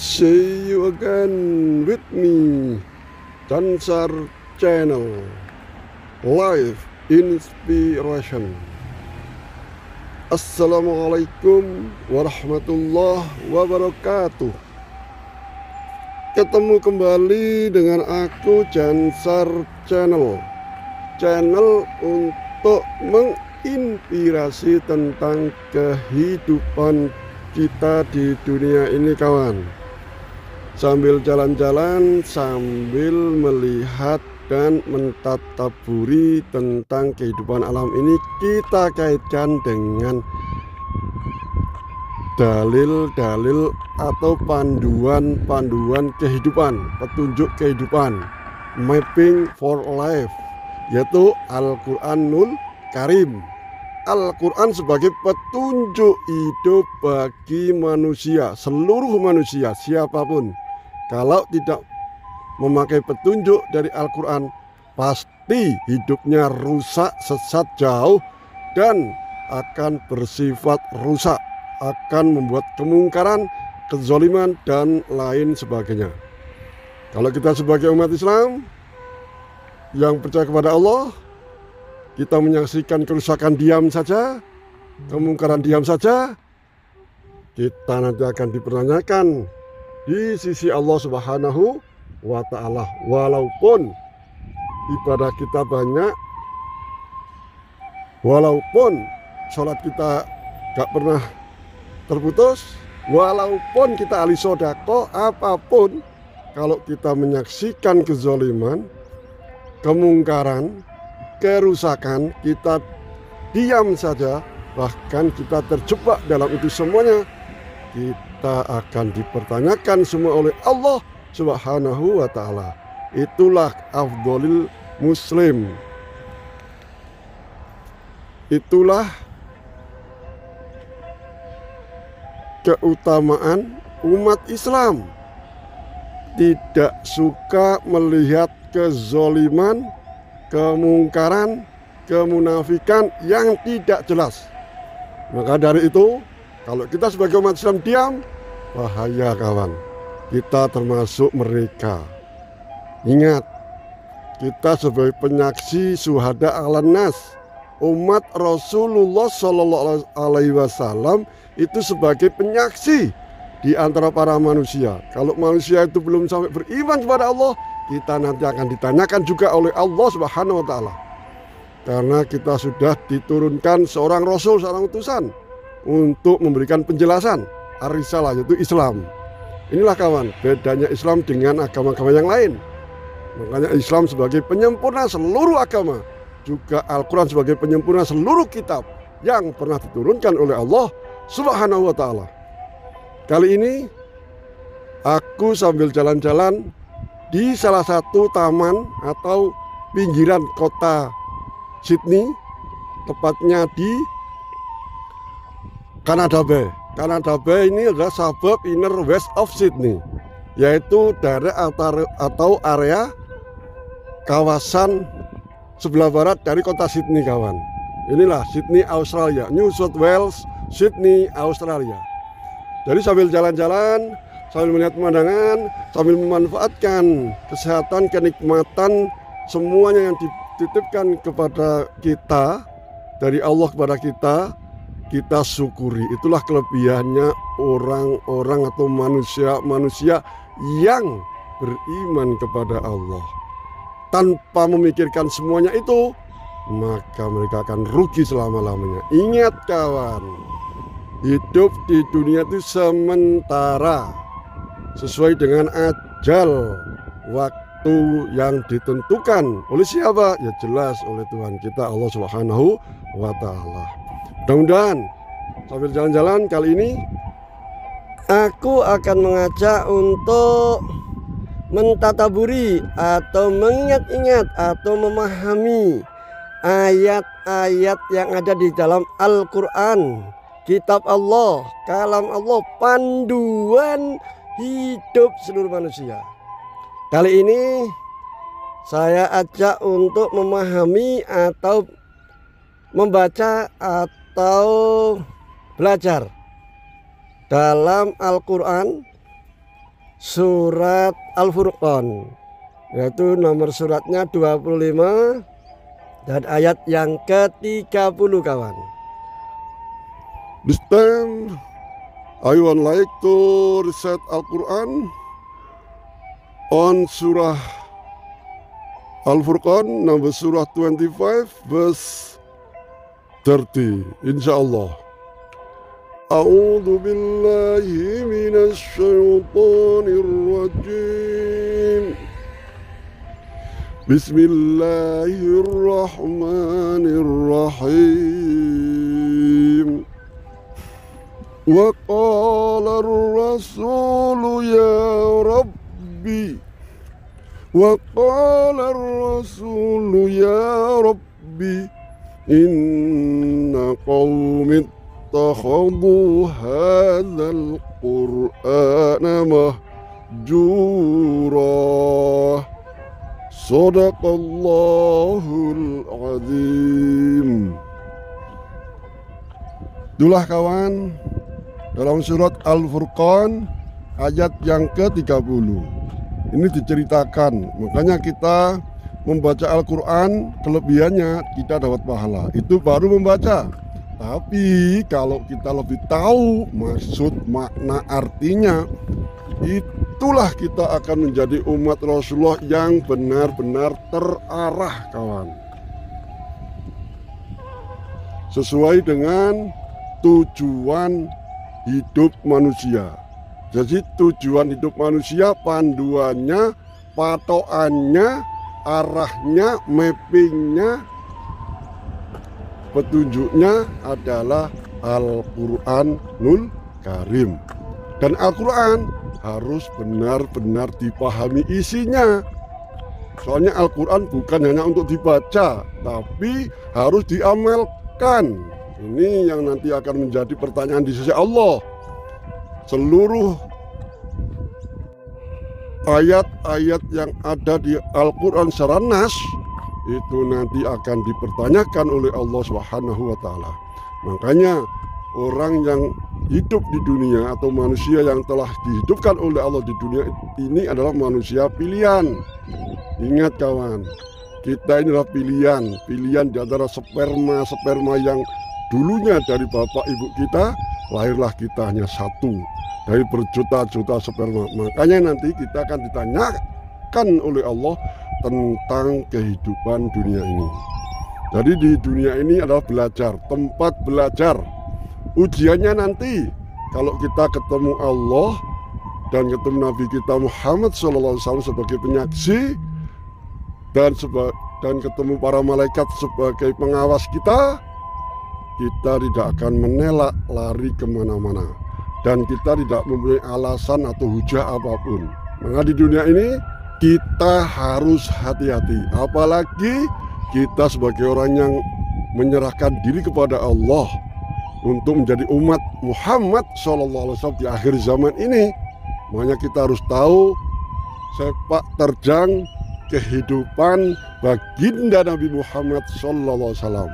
See you again with me, Chansar Channel, Live Inspiration. Assalamualaikum warahmatullahi wabarakatuh. Ketemu kembali dengan aku, Chansar Channel, channel untuk menginspirasi tentang kehidupan kita di dunia ini, kawan. Sambil jalan-jalan, sambil melihat dan mentadaburi tentang kehidupan alam ini, kita kaitkan dengan dalil-dalil atau panduan-panduan kehidupan, petunjuk kehidupan, mapping for life, yaitu Al-Quranul Karim. Al-Quran sebagai petunjuk hidup bagi manusia, seluruh manusia, siapapun. Kalau tidak memakai petunjuk dari Al-Quran, pasti hidupnya rusak, sesat jauh, dan akan bersifat rusak, akan membuat kemungkaran, kezaliman, dan lain sebagainya. Kalau kita sebagai umat Islam yang percaya kepada Allah, kita menyaksikan kerusakan diam saja, kemungkaran diam saja, kita nanti akan dipertanyakan di sisi Allah Subhanahu wa Ta'ala. Walaupun ibadah kita banyak, walaupun sholat kita gak pernah terputus, walaupun kita ahli sodako, apapun, kalau kita menyaksikan kezaliman, kemungkaran, kerusakan, kita diam saja, bahkan kita terjebak dalam itu semuanya, kita akan dipertanyakan semua oleh Allah Subhanahu wa Ta'ala. Itulah afdholil muslim, itulah keutamaan umat Islam. Tidak suka melihat kezoliman, kemungkaran, kemunafikan yang tidak jelas. Maka dari itu, kalau kita sebagai umat Islam diam, bahaya, kawan. Kita termasuk mereka. Ingat, kita sebagai penyaksi syuhada ala nas, umat Rasulullah Shallallahu Alaihi Wasallam itu sebagai penyaksi di antara para manusia. Kalau manusia itu belum sampai beriman kepada Allah, kita nanti akan ditanyakan juga oleh Allah Subhanahu wa Ta'ala. Karena kita sudah diturunkan seorang Rasul, seorang utusan untuk memberikan penjelasan ar-risalah, yaitu Islam. Inilah, kawan, bedanya Islam dengan agama-agama yang lain. Makanya Islam sebagai penyempurna seluruh agama, juga Al-Quran sebagai penyempurna seluruh kitab yang pernah diturunkan oleh Allah Subhanahu wa Ta'ala. Kali ini aku sambil jalan-jalan di salah satu taman atau pinggiran kota Sydney, tepatnya di Canada Bay. Canada Bay ini adalah suburb inner west of Sydney, yaitu daerah atau area kawasan sebelah barat dari kota Sydney, kawan. Inilah Sydney, Australia, New South Wales, Sydney, Australia. Jadi sambil jalan-jalan, sambil melihat pemandangan, sambil memanfaatkan kesehatan, kenikmatan, semuanya yang dititipkan kepada kita dari Allah kepada kita syukuri. Itulah kelebihannya orang-orang atau manusia yang beriman kepada Allah. Tanpa memikirkan semuanya itu, maka mereka akan rugi selama-lamanya. Ingat, kawan, hidup di dunia itu sementara, sesuai dengan ajal, waktu yang ditentukan oleh siapa? Ya jelas oleh Tuhan kita, Allah Subhanahu wa Ta'ala. Mudah-mudahan sambil jalan-jalan kali ini aku akan mengajak untuk mentadaburi atau mengingat-ingat atau memahami ayat-ayat yang ada di dalam Al-Quran, kitab Allah, kalam Allah, panduan hidup seluruh manusia. Kali ini saya ajak untuk memahami atau membaca atau belajar dalam Al-Quran surat Al-Furqan, yaitu nomor suratnya 25 dan ayat yang ke-30 kawan. This time I would like to recite Al-Quran on surah Al-Furqan number surah 25 verse 30 insyaallah. A'udzu billahi minasy syaithanir rajim. Bismillahirrahmanirrahim. Wa qala ar-rasulu ya rabbi. Wa qala ar-rasulu ya rabbi. Inna qaumi ittakhadhu hadzal qur'ana mahjura. Shadaqallahul azim. Itulah kawan, dalam surat Al-Furqan ayat yang ke-30 ini diceritakan, makanya kita membaca Al-Quran kelebihannya kita dapat pahala, itu baru membaca. Tapi kalau kita lebih tahu maksud, makna, artinya, itulah kita akan menjadi umat Rasulullah yang benar-benar terarah kawan, sesuai dengan tujuan hidup manusia. Jadi tujuan hidup manusia, panduannya, patokannya, arahnya, mappingnya, petunjuknya adalah Al-Quranul Karim. Dan Al-Quran harus benar-benar dipahami isinya. Soalnya Al-Quran bukan hanya untuk dibaca, tapi harus diamalkan. Ini yang nanti akan menjadi pertanyaan di sisi Allah. Seluruh ayat-ayat yang ada di Al-Quran secara nas itu nanti akan dipertanyakan oleh Allah Subhanahu wa Ta'ala. Makanya orang yang hidup di dunia atau manusia yang telah dihidupkan oleh Allah di dunia ini adalah manusia pilihan. Ingat kawan, kita ini adalah pilihan di antara sperma yang dulunya dari bapak ibu kita, lahirlah kita hanya satu dari berjuta-juta sperma. Makanya nanti kita akan ditanyakan oleh Allah tentang kehidupan dunia ini. Jadi di dunia ini adalah belajar, tempat belajar. Ujiannya nanti kalau kita ketemu Allah dan ketemu Nabi kita Muhammad SAW sebagai penyaksi dan ketemu para malaikat sebagai pengawas kita tidak akan menelak lari kemana-mana, dan kita tidak mempunyai alasan atau hujah apapun. Maka di dunia ini kita harus hati-hati, apalagi kita sebagai orang yang menyerahkan diri kepada Allah untuk menjadi umat Muhammad SAW di akhir zaman ini. Makanya kita harus tahu sepak terjang kehidupan baginda Nabi Muhammad SAW.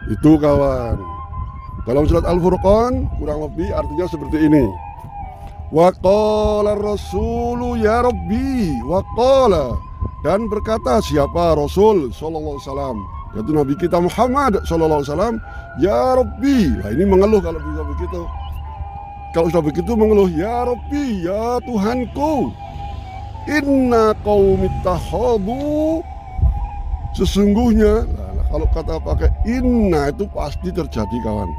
Itu kawan. Dalam surat Al-Furqan kurang lebih artinya seperti ini. Wa qala ar-rasulu ya rabbi. Wa qala, dan berkata siapa Rasul sallallahu alaihi wasallam, yaitu Nabi kita Muhammad sallallahu alaihi wasallam, ya rabbi. Nah ini mengeluh kalau bisa begitu. Kalau sudah begitu mengeluh, ya rabbi, ya Tuhanku. Inna qaumi ittakhadhu, sesungguhnya. Kalau kata pakai inna itu pasti terjadi kawan.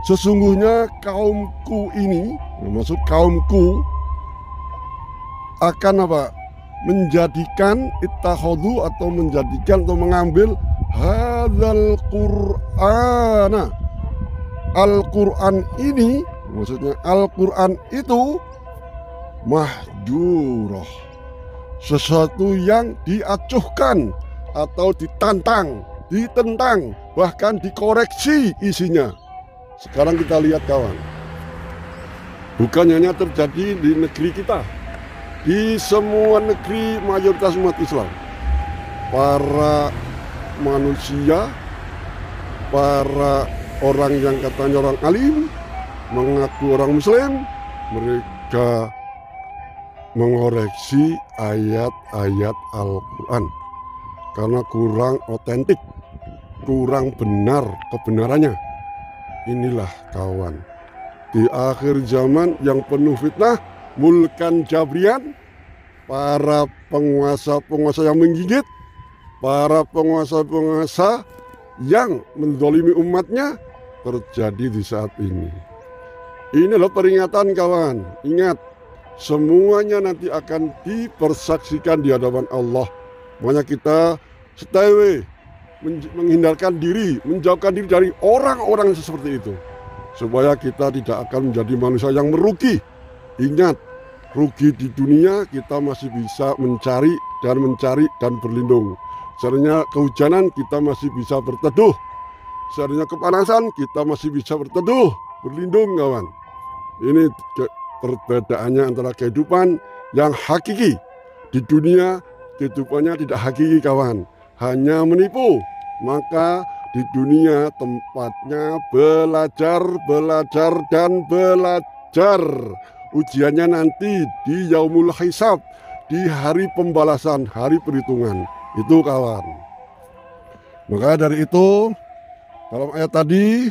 Sesungguhnya kaumku ini, maksud kaumku akan apa? Menjadikan ittakhadhu atau menjadikan atau mengambil hadzal qur'ana. Al-Quran ini, maksudnya Al-Quran itu mahjurah, sesuatu yang diacuhkan atau ditantang, ditentang, bahkan dikoreksi isinya. Sekarang kita lihat kawan, bukan hanya terjadi di negeri kita, di semua negeri mayoritas umat Islam, para manusia, para orang yang katanya orang alim, mengaku orang Muslim, mereka mengoreksi ayat-ayat Al-Quran karena kurang otentik, kurang benar kebenarannya. Inilah kawan, di akhir zaman yang penuh fitnah, mulkan jabrian, para penguasa-penguasa yang menggigit, para penguasa-penguasa yang menzalimi umatnya terjadi di saat ini. Ini adalah peringatan kawan. Ingat, semuanya nanti akan dipersaksikan di hadapan Allah. Makanya kita stay away, menghindarkan diri, menjauhkan diri dari orang-orang seperti itu, supaya kita tidak akan menjadi manusia yang merugi. Ingat, rugi di dunia kita masih bisa mencari dan berlindung. Seandainya kehujanan kita masih bisa berteduh. Seandainya kepanasan kita masih bisa berteduh, berlindung kawan. Ini perbedaannya antara kehidupan yang hakiki. Di dunia kehidupannya tidak hakiki kawan, hanya menipu. Maka di dunia tempatnya belajar, dan belajar. Ujiannya nanti di yaumul hisab, di hari pembalasan, hari perhitungan. Itu kawan. Maka dari itu, dalam ayat tadi,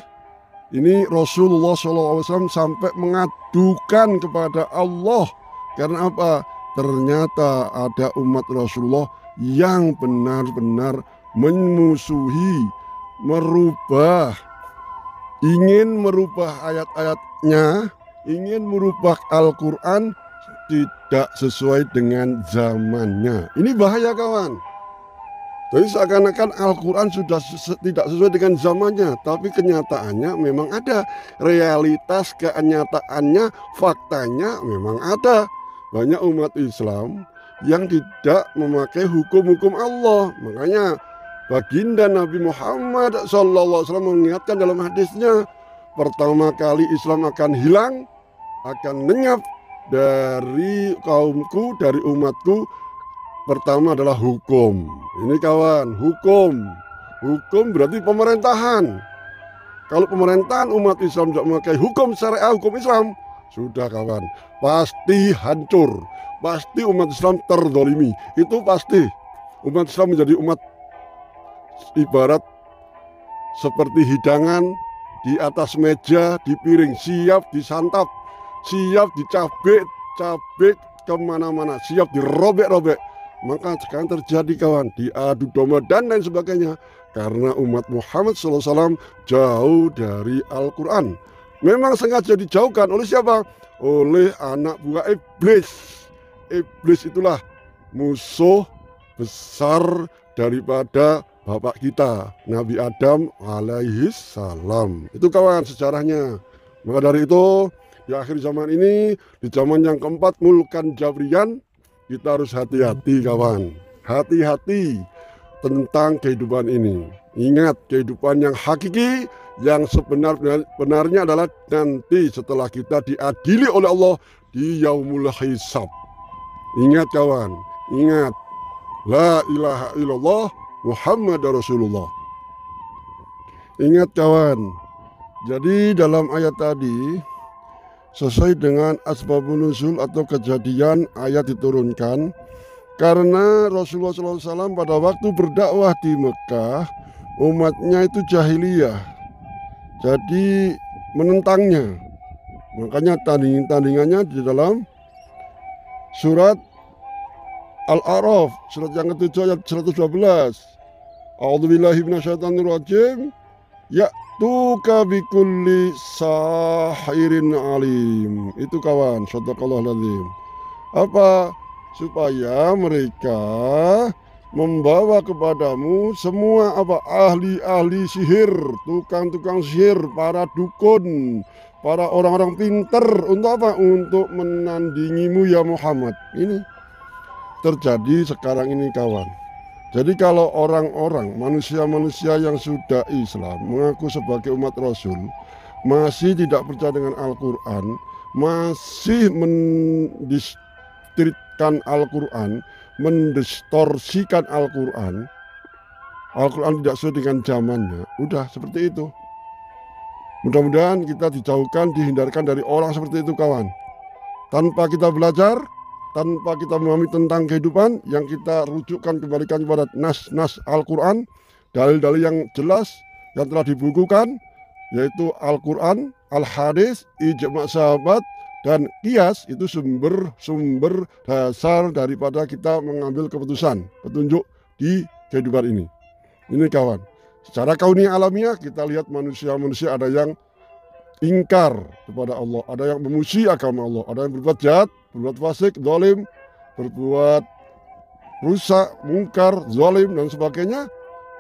ini Rasulullah SAW sampai mengadukan kepada Allah. Karena apa? Ternyata ada umat Rasulullah yang benar-benar memusuhi, ingin merubah ayat-ayatnya, ingin merubah Al-Quran tidak sesuai dengan zamannya. Ini bahaya kawan. Jadi seakan-akan Al-Quran sudah tidak sesuai dengan zamannya, tapi kenyataannya memang ada. Realitas kenyataannya, faktanya memang ada. Banyak umat Islam yang tidak memakai hukum-hukum Allah. Makanya baginda Nabi Muhammad SAW mengingatkan dalam hadisnya, pertama kali Islam akan hilang, akan lenyap dari kaumku, dari umatku, pertama adalah hukum. Ini kawan, hukum. Hukum berarti pemerintahan. Kalau pemerintahan umat Islam tidak memakai hukum syariah, hukum Islam, sudah kawan, pasti hancur. Pasti umat Islam terzalimi. Itu pasti. Umat Islam menjadi umat ibarat seperti hidangan di atas meja, di piring, siap disantap, siap dicabik kemana-mana, siap dirobek-robek. Maka sekarang terjadi kawan, diadu domba dan lain sebagainya. Karena umat Muhammad SAW jauh dari Al-Quran. Memang sengaja dijauhkan oleh siapa? Oleh anak buah iblis. Iblis itulah musuh besar daripada bapak kita, Nabi Adam alaihi salam. Itu kawan sejarahnya. Maka dari itu, di akhir zaman ini, di zaman yang keempat, mulkan jabrian, kita harus hati-hati kawan. Hati-hati tentang kehidupan ini. Ingat, kehidupan yang hakiki, yang sebenarnya adalah nanti setelah kita diadili oleh Allah di yaumul hisab. Ingat kawan, ingat, la ilaha illallah Muhammad Rasulullah. Ingat kawan, jadi dalam ayat tadi, sesuai dengan asbabun nuzul atau kejadian ayat diturunkan, karena Rasulullah SAW pada waktu berdakwah di Mekah, umatnya itu jahiliyah, jadi menentangnya. Makanya tandingannya di dalam surat Al-A'raf, surat yang ke-7 ayat 112. A'udzubillahi minasyaitonirrajim. Ya'tuka bikulli sahirin alim. Itu kawan, shadaqallahul azim. Apa? Supaya mereka membawa kepadamu semua ahli-ahli sihir, tukang-tukang sihir, para dukun, para orang-orang pinter. Untuk apa? Untuk menandingimu ya Muhammad. Ini terjadi sekarang ini kawan. Jadi kalau orang-orang, manusia-manusia yang sudah Islam, mengaku sebagai umat Rasul, masih tidak percaya dengan Al-Quran, masih mendistritkan Al-Quran, mendistorsikan Al-Quran, Al-Quran tidak sesuai dengan zamannya, udah seperti itu. Mudah-mudahan kita dijauhkan, dihindarkan dari orang seperti itu kawan. Tanpa kita belajar, tanpa kita memahami tentang kehidupan, yang kita rujukkan kembalikan kepada nas-nas Al-Quran, dalil-dalil yang jelas yang telah dibukukan, yaitu Al-Quran, Al-Hadis, ijma' sahabat, dan qiyas. Itu sumber dasar daripada kita mengambil keputusan, petunjuk di kehidupan ini. Ini kawan, secara kauniyah alamiah kita lihat manusia-manusia ada yang ingkar kepada Allah, ada yang memuji agama Allah, ada yang berbuat jahat, berbuat fasik, zalim, berbuat rusak, mungkar, zalim, dan sebagainya.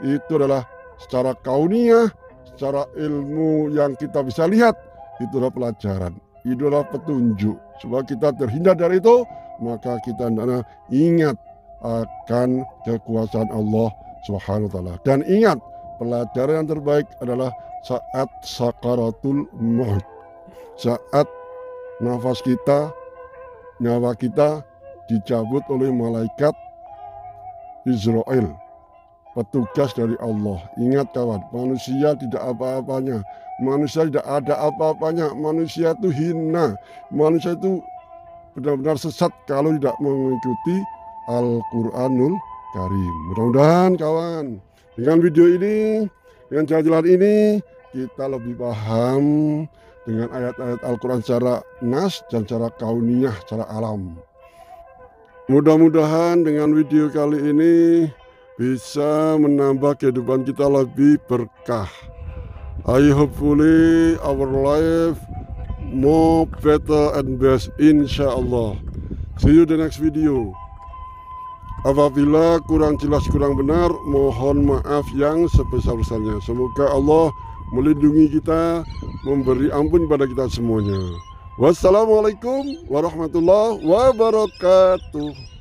Itu adalah secara kauniyah, secara ilmu yang kita bisa lihat, itu adalah pelajaran, itu adalah petunjuk. Supaya kita terhindar dari itu, maka kita hendaknya ingat akan kekuasaan Allah Subhanahu wa ta'ala. Dan ingat, pelajaran yang terbaik adalah saat sakaratul maut, saat nafas kita, nyawa kita dicabut oleh malaikat Israel, petugas dari Allah. Ingat kawan, manusia tidak apa-apanya, manusia tidak ada apa-apanya, manusia itu hina, manusia itu benar-benar sesat kalau tidak mengikuti Al-Quranul Karim. Mudah-mudahan kawan, dengan video ini, dengan jalan-jalan ini, kita lebih paham dengan ayat-ayat Al-Quran secara nas dan secara kauniyah, secara alam. Mudah-mudahan dengan video kali ini bisa menambah kehidupan kita lebih berkah. I hopefully our life more better and best, insya Allah. See you the next video. Apabila kurang jelas, kurang benar, mohon maaf yang sebesar-besarnya. Semoga Allah melindungi kita, memberi ampun pada kita semuanya. Wassalamualaikum warahmatullahi wabarakatuh.